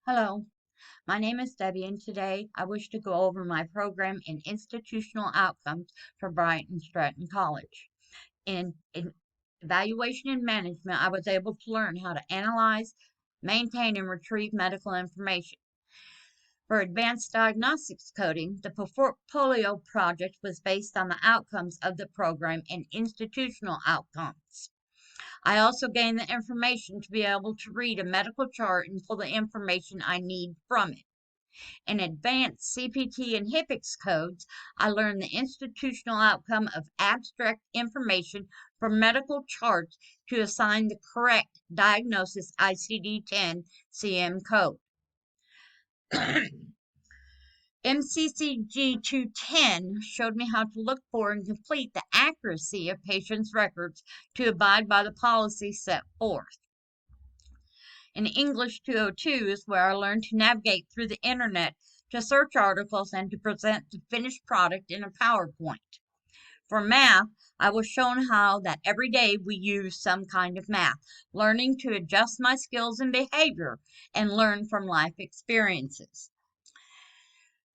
Hello, my name is Debbie, and today I wish to go over my program in institutional outcomes for Brighton Stratton College. In evaluation and management, I was able to learn how to analyze, maintain, and retrieve medical information. For advanced diagnostics coding, the portfolio project was based on the outcomes of the program and institutional outcomes. I also gained the information to be able to read a medical chart and pull the information I need from it. In advanced CPT and HIPAA codes, I learned the institutional outcome of abstract information from medical charts to assign the correct diagnosis ICD-10 CM code. MCCG 210 showed me how to look for and complete the accuracy of patients' records to abide by the policy set forth. In English 202 is where I learned to navigate through the internet to search articles and to present the finished product in a PowerPoint. For math, I was shown how that every day we use some kind of math, learning to adjust my skills and behavior and learn from life experiences.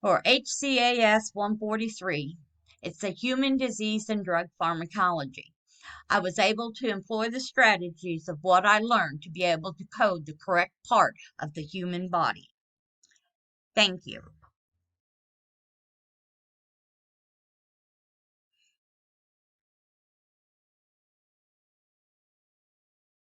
For HCAS 143, it's the Human Disease and Drug Pharmacology. I was able to employ the strategies of what I learned to be able to code the correct part of the human body. Thank you.